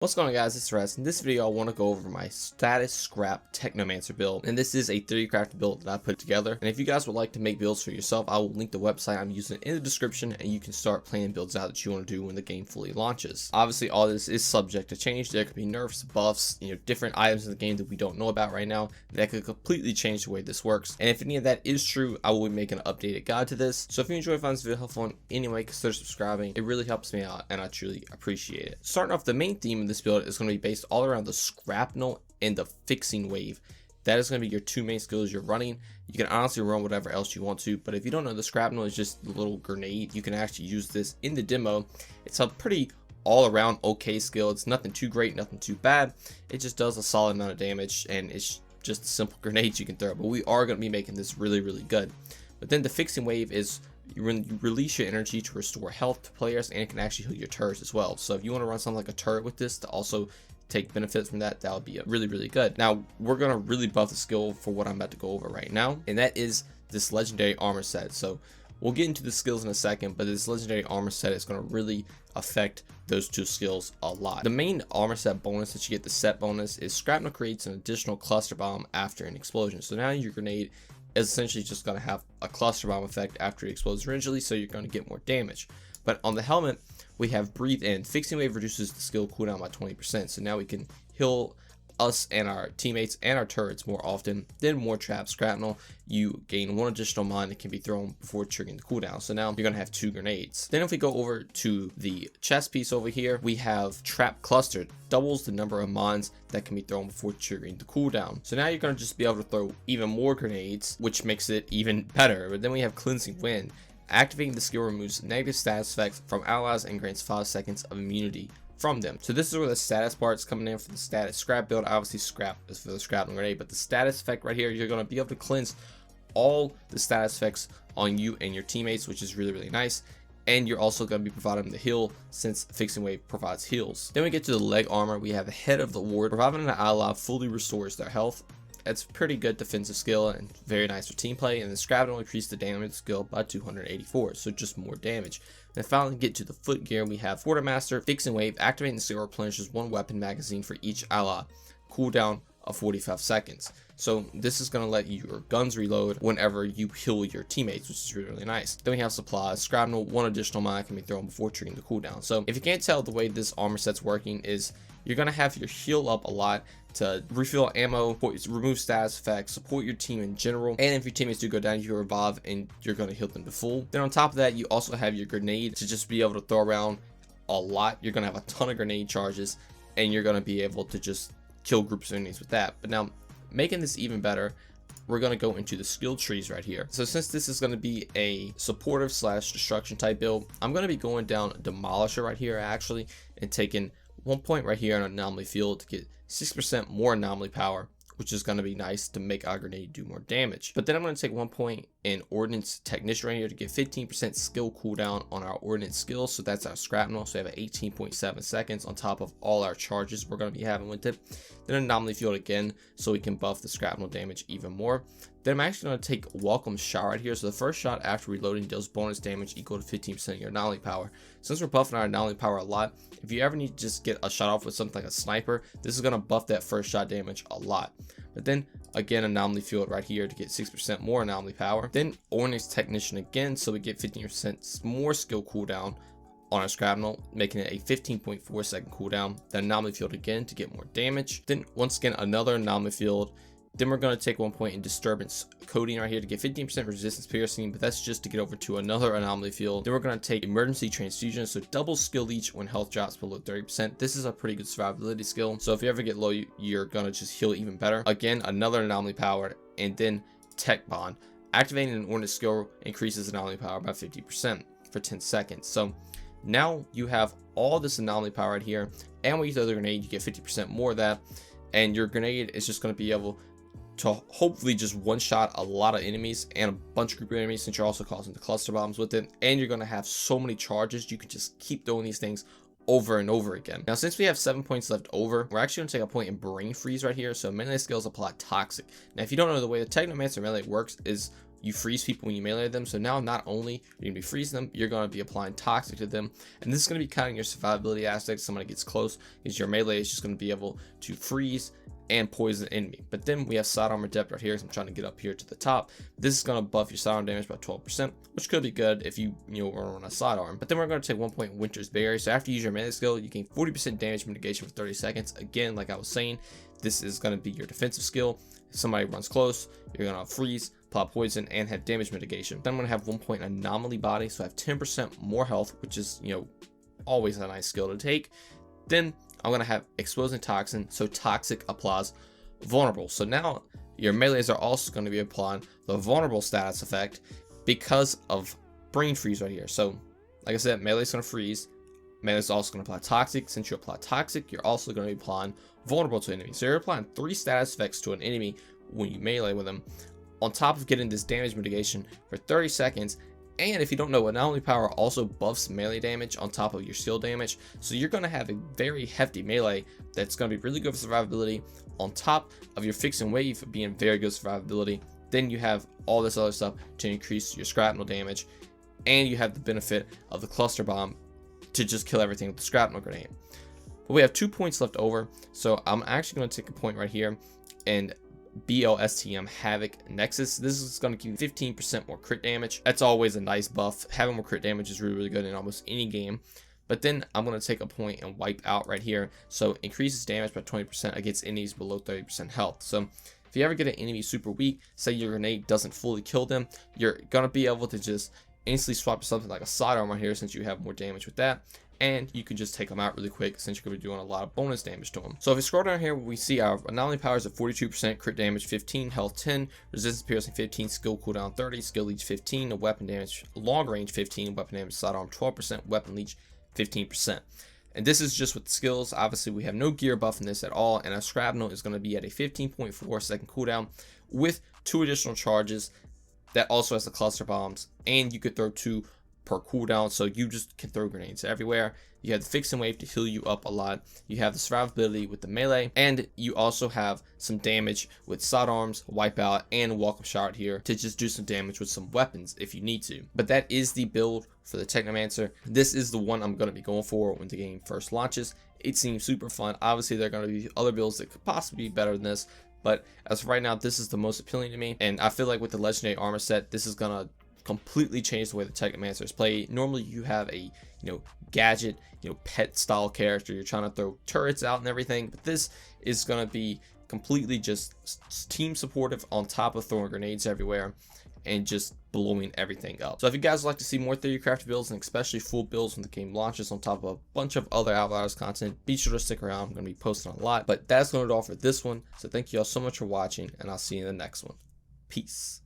What's going on, guys? It's Rez. In this video I want to go over my status scrap Technomancer build, and this is a Theorycrafting build that I put together. And if you guys would like to make builds for yourself, I will link the website I'm using in the description, and you can start planning builds out that you want to do when the game fully launches. Obviously all this is subject to change. There could be nerfs, buffs, different items in the game that we don't know about right now that could completely change the way this works. And if any of that is true, I will be making an updated guide to this. So if you enjoy finding this video helpful in any way, consider subscribing. It really helps me out and I truly appreciate it. Starting off, the main theme of this build is going to be based all around the scrapnel and the fixing wave. That is going to be your two main skills you're running. You can honestly run whatever else you want to, but if you don't know, the scrapnel is just a little grenade. You can actually use this in the demo. It's a pretty all around okay skill. It's nothing too great, nothing too bad. It just does a solid amount of damage, and it's just a simple grenade you can throw. But we are going to be making this really good. But then the fixing wave is you release your energy to restore health to players, and it can actually heal your turrets as well. So if you want to run something like a turret with this to also take benefit from that, that would be really good. Now we're gonna really buff the skill for what I'm about to go over right now, and that is this legendary armor set. So we'll get into the skills in a second, but this legendary armor set is going to really affect those two skills a lot. The main armor set bonus that you get, the set bonus, is Scrapnel creates an additional cluster bomb after an explosion. So now your grenade is essentially just going to have a cluster bomb effect after it explodes originally, so you're going to get more damage. But on the helmet, we have breathe in. Fixing wave reduces the skill cooldown by 20%, so now we can heal us and our teammates and our turrets more often. Then more trap scrapnel, you gain one additional mine that can be thrown before triggering the cooldown. So now you're gonna have two grenades. Then if we go over to the chest piece over here, we have trap cluster, doubles the number of mines that can be thrown before triggering the cooldown. So now you're gonna just be able to throw even more grenades, which makes it even better. But then we have cleansing wind. Activating the skill removes negative status effects from allies and grants 5 seconds of immunity from them. So this is where the status part's coming in for the status scrap build. Obviously scrap is for the scrapnel grenade, but the status effect right here, you're going to be able to cleanse all the status effects on you and your teammates, which is really nice. And you're also going to be providing the heal, since fixing wave provides heals. Then we get to the leg armor. We have the head of the ward. Providing an ally fully restores their health. It's pretty good defensive skill and very nice for team play. And the scrapnel increased the damage skill by 284, so just more damage. Then finally get to the foot gear. We have Quartermaster, fixing wave, activating the skill replenishes one weapon magazine for each ally. Cooldown of 45 seconds. So this is going to let your guns reload whenever you heal your teammates, which is really nice. Then we have supplies. Scrapnel, one additional mine can be thrown before triggering the cooldown. So if you can't tell, the way this armor set's working is you're going to have your heal up a lot to refill ammo, remove status effects, support your team in general, and if your teammates do go down, you revive and you're going to heal them to full. Then on top of that, you also have your grenade to just be able to throw around a lot. You're going to have a ton of grenade charges, and you're going to be able to just kill groups of enemies with that. But now, making this even better, we're going to go into the skill trees right here. So since this is going to be a supportive / destruction type build, I'm going to be going down Demolisher right here actually, and taking 1 point right here on Anomaly Field to get 6% more anomaly power, which is going to be nice to make our grenade do more damage. But then I'm going to take 1 point in Ordnance Technician right here to get 15% skill cooldown on our Ordnance skills. So that's our scrapnel. So we have 18.7 seconds on top of all our charges we're going to be having with it. Then Anomaly Field again, so we can buff the scrapnel damage even more. Then I'm actually going to take Welcome Shot right here. So the first shot after reloading deals bonus damage equal to 15% of your anomaly power. Since we're buffing our anomaly power a lot, if you ever need to just get a shot off with something like a sniper, this is going to buff that first shot damage a lot. But then again, Anomaly Field right here to get 6% more anomaly power. Then Ordnance Technician again, so we get 15% more skill cooldown on our scrapnel, making it a 15.4 second cooldown. Then Anomaly Field again to get more damage. Then once again, another Anomaly Field. Then we're going to take 1 point in Disturbance Coating right here to get 15% resistance piercing, but that's just to get over to another Anomaly Field. Then we're going to take Emergency Transfusion, so double skill leech when health drops below 30%. This is a pretty good survivability skill, so if you ever get low, you're going to just heal even better. Again, another Anomaly Power, and then Tech Bond. Activating an Ordnance skill increases anomaly power by 50% for 10 seconds. So now you have all this anomaly power right here, and when you throw the grenade, you get 50% more of that, and your grenade is just going to be able to hopefully just one-shot a lot of enemies and a bunch of group of enemies, since you're also causing the cluster bombs with it, and you're going to have so many charges you can just keep throwing these things over and over again. Now, since we have 7 points left over, we're actually going to take a point in Brain Freeze right here. So melee skills apply Toxic. Now, if you don't know, the way the Technomancer melee works is you freeze people when you melee them. So now not only are you going to be freezing them, you're going to be applying toxic to them. And this is going to be kind of your survivability aspect. Somebody gets close, because your melee is just going to be able to freeze and poison the enemy. But then we have sidearm adept right here, so I'm trying to get up here to the top. This is going to buff your sidearm damage by 12%, which could be good if you run on a sidearm. But then we're going to take 1 point Winter's Berry. So after you use your melee skill, you gain 40% damage mitigation for 30 seconds. Again, like I was saying, this is going to be your defensive skill. If somebody runs close, you're going to freeze, apply poison, and have damage mitigation. Then I'm going to have 1 point Anomaly Body, so I have 10% more health, which is, always a nice skill to take. Then I'm going to have Exposing Toxin, so Toxic applies Vulnerable. So now your melees are also going to be applying the Vulnerable status effect because of Brain Freeze right here. So, like I said, melee is going to freeze. Melee is also going to apply Toxic. Since you apply Toxic, you're also going to be applying Vulnerable to enemies. So you're applying 3 status effects to an enemy when you melee with them, on top of getting this damage mitigation for 30 seconds. And if you don't know, Anomaly Power also buffs melee damage on top of your skill damage. So you're going to have a very hefty melee that's going to be really good for survivability, on top of your Fix and Wave being very good survivability. Then you have all this other stuff to increase your shrapnel damage, and you have the benefit of the Cluster Bomb to just kill everything with the Shrapnel Grenade. But we have 2 points left over, so I'm actually going to take a point right here and BLSTM Havoc Nexus. This is going to give you 15% more crit damage. That's always a nice buff. Having more crit damage is really, really good in almost any game. But then I'm going to take a point and Wipe Out right here. So increases damage by 20% against enemies below 30% health. So if you ever get an enemy super weak, say your grenade doesn't fully kill them, you're going to be able to just instantly swap to something like a sidearm right here, since you have more damage with that. And you can just take them out really quick, since you're going to be doing a lot of bonus damage to them. So if we scroll down here, we see our Anomaly Powers at 42%, crit damage 15, health 10, resistance piercing 15, skill cooldown 30, skill leech 15, weapon damage long range 15, weapon damage sidearm 12%, weapon leech 15%. And this is just with the skills. Obviously, we have no gear buff in this at all, and our Shrapnel is going to be at a 15.4 second cooldown with 2 additional charges. That also has the cluster bombs, and you could throw 2 per cooldown, so you just can throw grenades everywhere. You have the Fix and Wave to heal you up a lot. You have the survivability with the melee, and you also have some damage with sidearms, Wipeout, and Welcome Shout here to just do some damage with some weapons if you need to. But that is the build for the Technomancer. This is the one I'm going to be going for when the game first launches. It seems super fun. Obviously, there are going to be other builds that could possibly be better than this, but as of right now, this is the most appealing to me. And I feel like with the legendary armor set, this is going to completely change the way the Technomancer is played. Normally you have a gadget, pet style character, you're trying to throw turrets out and everything, but this is going to be completely just team supportive, on top of throwing grenades everywhere and just blowing everything up. So if you guys would like to see more Theorycraft builds, and especially full builds when the game launches, on top of a bunch of other Outriders content, be sure to stick around. I'm going to be posting a lot, but that's going to do all for this one. So thank you all so much for watching, and I'll see you in the next one. Peace.